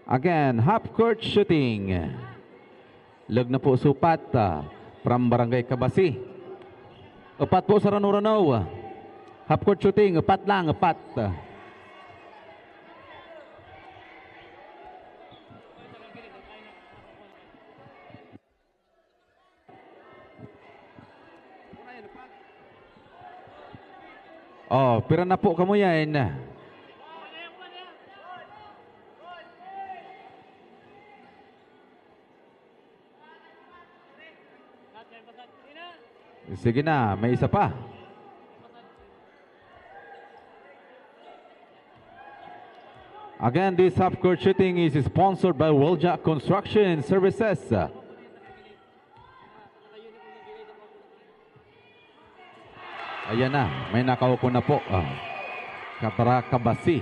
Again, half-court shooting. Lag na po supat from Barangay Kabasi. Upat po sa Rano-Rano. Half-court shooting, upat lang, upat. Oh, pira na po kamo yan. Sige na, may isa pa. Again, this half-court shooting is sponsored by Walljack Construction Services. Ayan na, may nakaupo na po. Katara Kabasi.